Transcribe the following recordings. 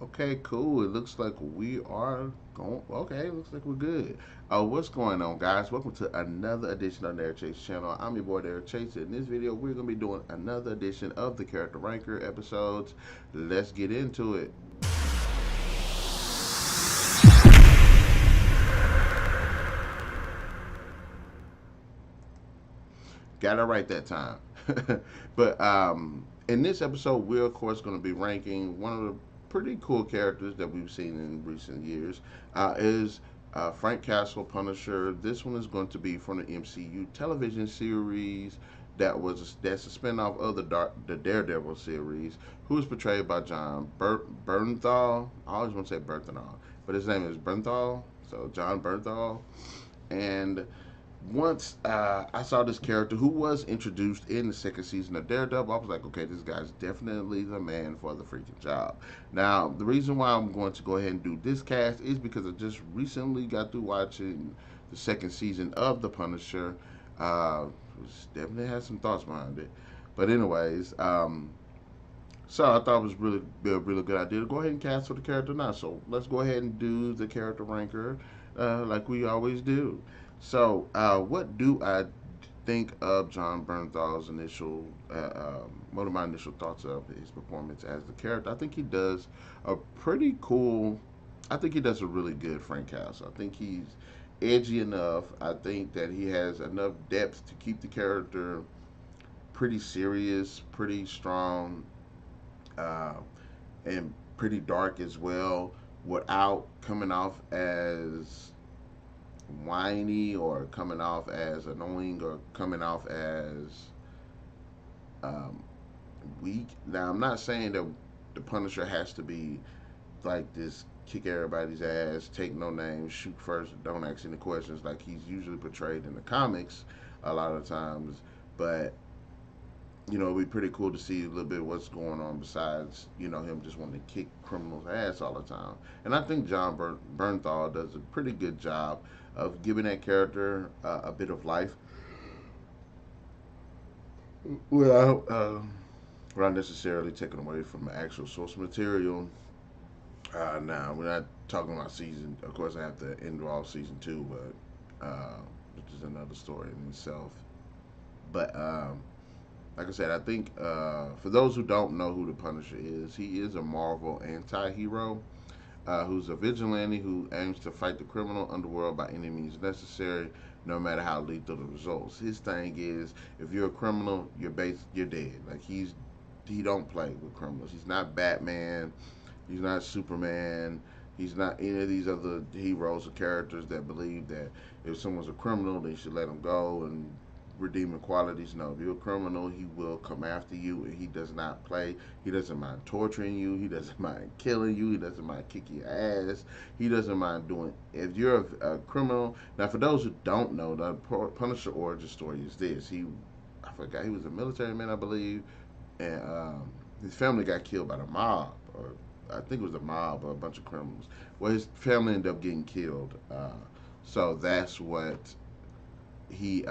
Okay, cool. It looks like we are going. Okay, looks like we're good. What's going on, guys? Welcome to another edition of NarikChase channel. I'm your boy NarikChase. In this video, we're gonna be doing another edition of the Character Ranker episodes. Let's get into it. Got it right that time. But in this episode, we're of course going to be ranking one of the pretty cool characters that we've seen in recent years. Is Frank Castle, Punisher. This one is going to be from the MCU television series that's a spinoff of the Daredevil series. Who is portrayed by Bernthal? I always want to say Bernthal, but his name is Bernthal. So Jon Bernthal, and once I saw this character who was introduced in the second season of Daredevil, I was like, okay, this guy's definitely the man for the freaking job. Now, the reason why I'm going to go ahead and do this cast is because I just recently got through watching the second season of The Punisher, which definitely has some thoughts behind it. But anyways, so I thought it was really be a really good idea to go ahead and cast for the character now. So let's go ahead and do the character ranker like we always do. So what do I think of Jon Bernthal's initial, one of my initial thoughts of his performance as the character? I think he does a pretty cool. I think he does a really good Frank Castle. I think he's edgy enough. I think that he has enough depth to keep the character pretty serious, pretty strong, uh, and pretty dark as well, without coming off as whiny or coming off as annoying or coming off as um, weak. Now, I'm not saying that the Punisher has to be like this kick everybody's ass, take no names, shoot first, don't ask any questions like he's usually portrayed in the comics a lot of times. But it'd be pretty cool to see a little bit of what's going on besides, him just wanting to kick criminals' ass all the time. And I think Jon Bernthal does a pretty good job of giving that character a bit of life without, without necessarily taking away from the actual source material. Now, we're not talking about season. Of course, I have to involve season two, but which is another story in itself. But like I said, I think for those who don't know who the Punisher is, he is a Marvel anti-hero who's a vigilante who aims to fight the criminal underworld by any means necessary, no matter how lethal the results. His thing is, if you're a criminal, you're dead. Like he don't play with criminals. He's not Batman. He's not Superman. He's not any of these other heroes or characters that believe that if someone's a criminal, they should let them go and redeeming qualities. No, if you're a criminal, he will come after you, and he does not play. He doesn't mind torturing you. He doesn't mind killing you. He doesn't mind kicking your ass. He doesn't mind doing. If you're a criminal, now for those who don't know, the Punisher origin story is this. I forgot, he was a military man, I believe, and his family got killed by the mob, or I think it was a mob or a bunch of criminals. Well, his family ended up getting killed. So he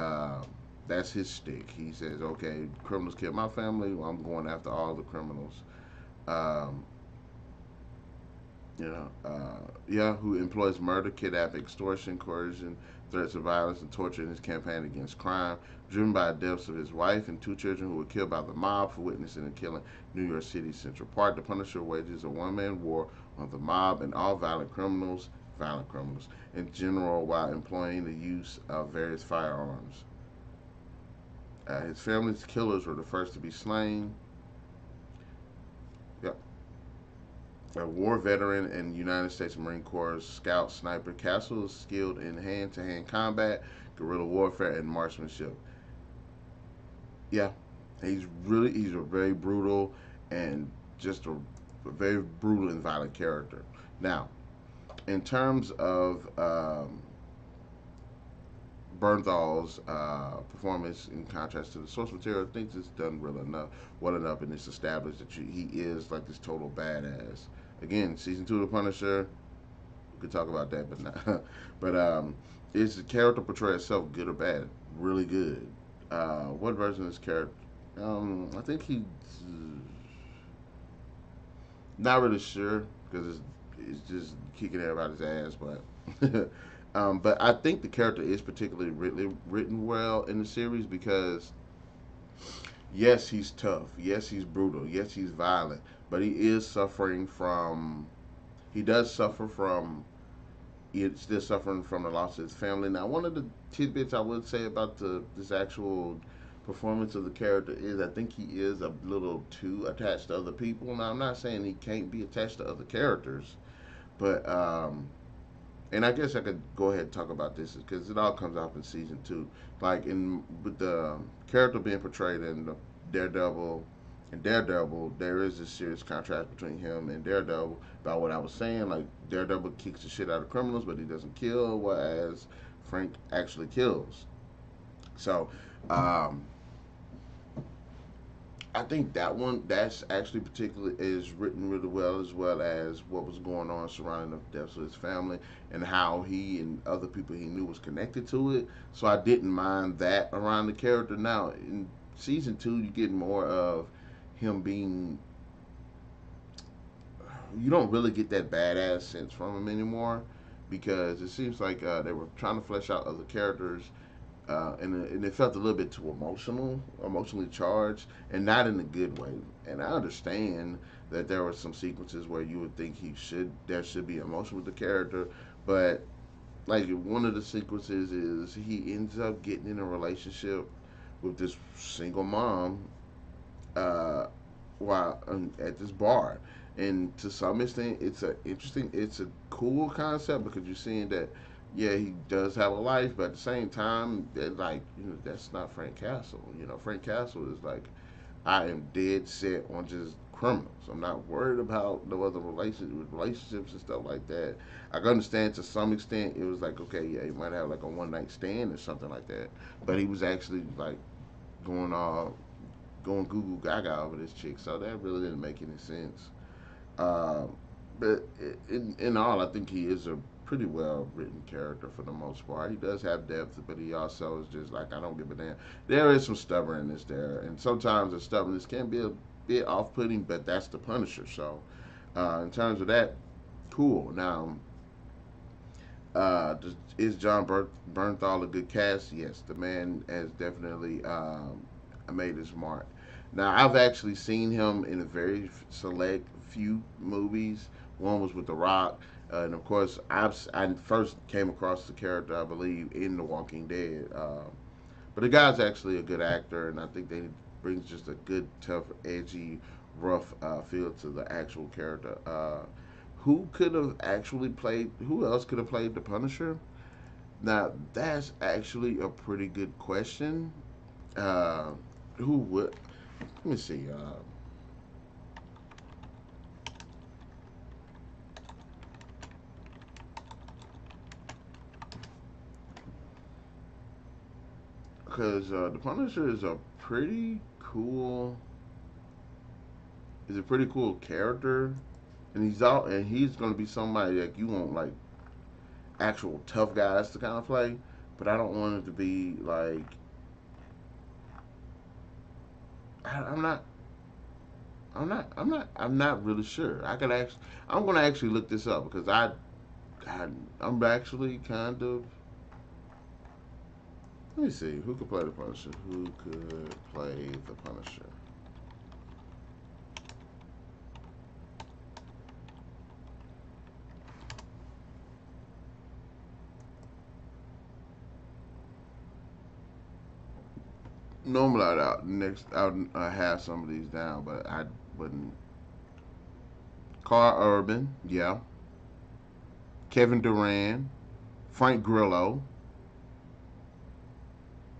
that's his stick. He says, okay, criminals killed my family. Well, I'm going after all the criminals. Um, yeah, who employs murder, kidnapping, extortion, coercion, threats of violence, and torture in his campaign against crime, driven by the deaths of his wife and two children who were killed by the mob for witnessing and killing New York City's Central Park. The Punisher wages a one-man war on the mob and all violent criminals in general, while employing the use of various firearms. His family's killers were the first to be slain. Yep. A war veteran and United States Marine Corps scout sniper, Castle is skilled in hand to hand combat, guerrilla warfare, and marksmanship. Yeah, he's a very brutal and just a very brutal and violent character. Now, in terms of Bernthal's performance in contrast to the source material, I think it's done well enough, and it's established that he is like this total badass. Again, season two of The Punisher, we could talk about that, but not. But is the character portrayal itself good or bad? Really good. What version of this character? I think he's not really sure. because it's just kicking everybody's ass. But I think the character is particularly written well in the series because yes, he's tough. Yes, he's brutal. Yes, he's violent. But he is suffering from. He does suffer from. He's still suffering from the loss of his family. Now, one of the tidbits I would say about this actual performance of the character is I think he is a little too attached to other people. Now, I'm not saying he can't be attached to other characters, but and I guess I could go ahead and talk about this because it all comes up in season two. Like in with the character being portrayed in the Daredevil and Daredevil, there is a serious contrast between him and Daredevil about what I was saying. Like Daredevil kicks the shit out of criminals, but he doesn't kill, whereas Frank actually kills. So um, I think that's actually particularly is written really well as what was going on surrounding the deaths of his family and how he and other people he knew was connected to it. So I didn't mind that around the character. Now in season two, you get more of him being. You don't really get that badass sense from him anymore because it seems like they were trying to flesh out other characters and it felt a little bit too emotionally charged, and not in a good way. And I understand that there were some sequences where you would think there should be emotion with the character, but like one of the sequences is he ends up getting in a relationship with this single mom uh, while at this bar. And to some extent, it's a cool concept because you're seeing that, yeah, he does have a life, but at the same time, like that's not Frank Castle. Frank Castle is like, I am dead set on just criminals. I'm not worried about no other relationships and stuff like that. I can understand to some extent it was like, okay, yeah, he might have like a one night stand or something like that, but he was actually like going all going goo goo gaga over this chick, so that really didn't make any sense. Um, but in all, I think he is a pretty well written character for the most part. He does have depth, but he also is just like, I don't give a damn. There is some stubbornness there, and sometimes the stubbornness can be a bit off putting, but that's the Punisher. So, in terms of that, cool. Now, is Jon Bernthal a good cast? Yes, the man has definitely made his mark. Now, I've actually seen him in a very select few movies. One was with The Rock, and of course, I first came across the character, I believe, in The Walking Dead. But the guy's actually a good actor, and I think they brings just a good, tough, edgy, rough feel to the actual character. Who could have actually played? Who else could have played the Punisher? Now that's actually a pretty good question. Uh, who would? Let me see. Because the Punisher is a pretty cool character, and he's gonna be somebody that you want like actual tough guys to kind of play. But I don't want it to be like I'm not. I'm not really sure. I'm gonna actually look this up because I'm actually kind of. Let me see who could play the Punisher. Who could play the Punisher? Normally, I have some of these down, but I wouldn't. Carl Urban, yeah. Kevin Durant, Frank Grillo,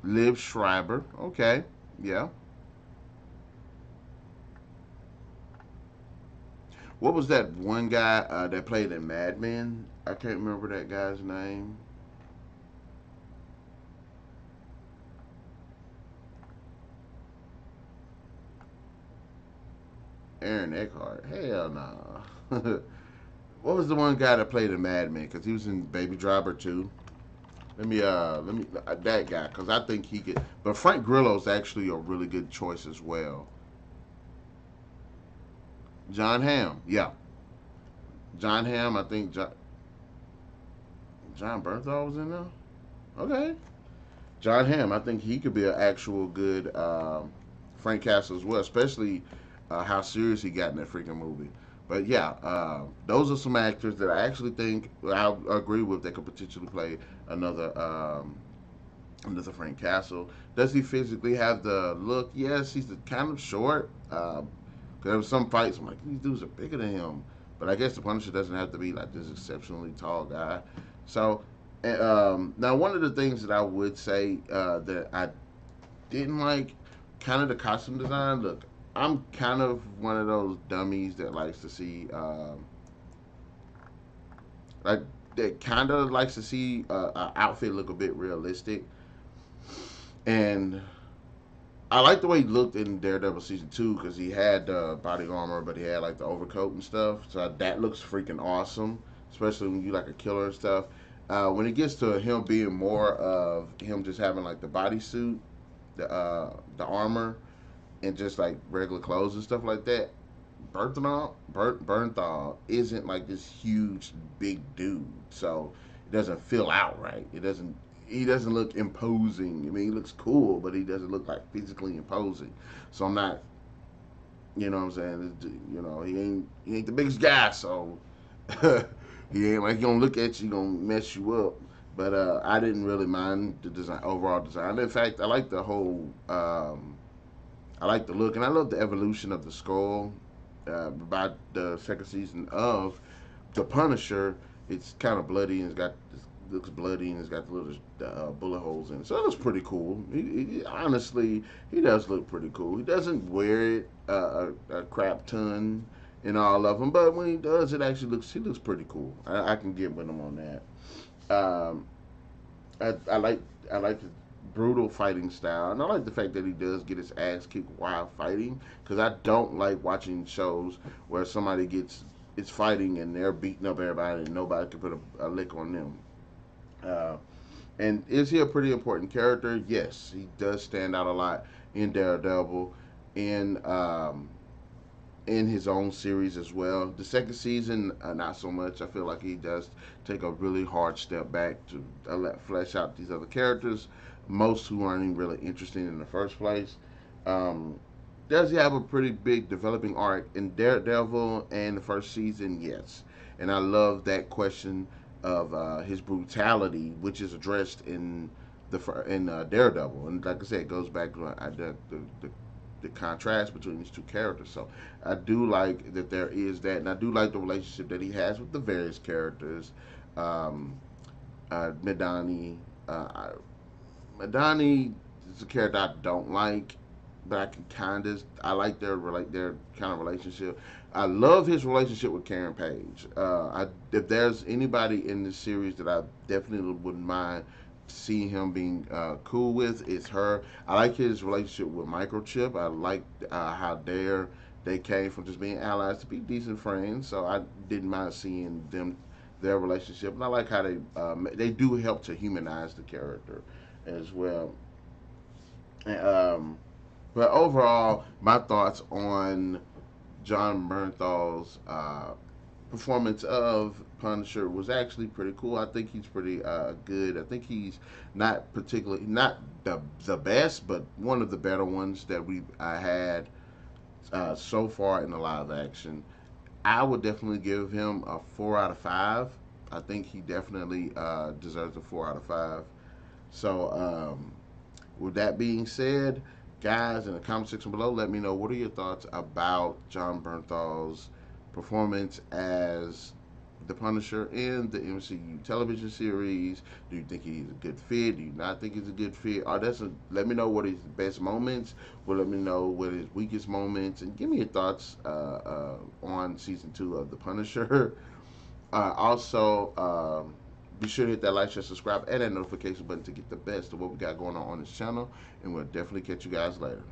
Liv Schreiber, okay, yeah. What was that one guy that played in Mad Men? I can't remember that guy's name. Aaron Eckhart. Hell no. What was the one guy that played in Mad Men? Because he was in Baby Driver too. Let me that guy because I think he could. But Frank Grillo's actually a really good choice as well. John Hamm, yeah, John Hamm, I think Jon Bernthal was in there. Okay. John Hamm, I think he could be an actual good Frank Castle as well, especially how serious he got in that freaking movie. But yeah, those are some actors that I actually think I agree with that could potentially play another another Frank Castle. Does he physically have the look? Yes, he's kind of short. There were some fights I'm like, these dudes are bigger than him. But I guess the Punisher doesn't have to be like this exceptionally tall guy. So now one of the things that I would say that I didn't like, kind of the costume design. Look, I'm kind of one of those dummies that likes to see like that kind of likes to see an outfit look a bit realistic. And I like the way he looked in Daredevil season 2 because he had body armor, but he had like the overcoat and stuff. So that looks freaking awesome, especially when you like a killer and stuff. When it gets to him being more of him just having like the bodysuit, the armor, and just like regular clothes and stuff like that, Bernthal isn't like this huge big dude, so it doesn't fill out right. It doesn't. He doesn't look imposing. I mean, he looks cool, but he doesn't look like physically imposing. So I'm not. You know what I'm saying? You know, he ain't the biggest guy, so he ain't like he gonna look at you, gonna mess you up. But I didn't really mind the design, overall design. In fact, I like the whole. I like the look, and I love the evolution of the skull. By the second season of The Punisher, it's kind of bloody and looks bloody and it's got the little bullet holes in it. So it looks pretty cool. Honestly, he does look pretty cool. He doesn't wear it a crap ton in all of them, but when he does, it actually looks he looks pretty cool. I can get with him on that. I like I like his brutal fighting style, and I like the fact that he does get his ass kicked while fighting. Because I don't like watching shows where somebody gets it's fighting and they're beating up everybody and nobody can put a lick on them. Uh, and is he a pretty important character? Yes, he does stand out a lot in Daredevil, in in his own series as well. The second season, not so much. I feel like he does take a really hard step back to let flesh out these other characters, most who aren't even really interesting in the first place. Um, does he have a pretty big developing arc in Daredevil and the first season? Yes, and I love that question of his brutality, which is addressed in Daredevil, and like I said, it goes back to the contrast between these two characters. So I do like that there is that, and I do like the relationship that he has with the various characters. Um, Madani, uh, Madani is a character I don't like, but I can kind of I like their kind of relationship. I love his relationship with Karen Page. If there's anybody in this series that I definitely wouldn't mind seeing him being cool with, it's her. I like his relationship with Microchip. I like how they came from just being allies to be decent friends. So I didn't mind seeing their relationship, and I like how they do help to humanize the character as well. And, but overall, my thoughts on Jon Bernthal's performance of Punisher was actually pretty cool. I think he's pretty good. I think he's not the best, but one of the better ones that we I had so far in the live action. I would definitely give him a 4 out of 5. I think he definitely deserves a 4 out of 5. So, with that being said, guys, in the comment section below, let me know what are your thoughts about Jon Bernthal's performance as the Punisher in the MCU television series. Do you think he's a good fit? Do you not think he's a good fit? Let me know what his best moments. Well, let me know what his weakest moments, and give me your thoughts on season 2 of the Punisher. Also, be sure to hit that like, share, subscribe, and that notification button to get the best of what we got going on this channel. And we'll definitely catch you guys later.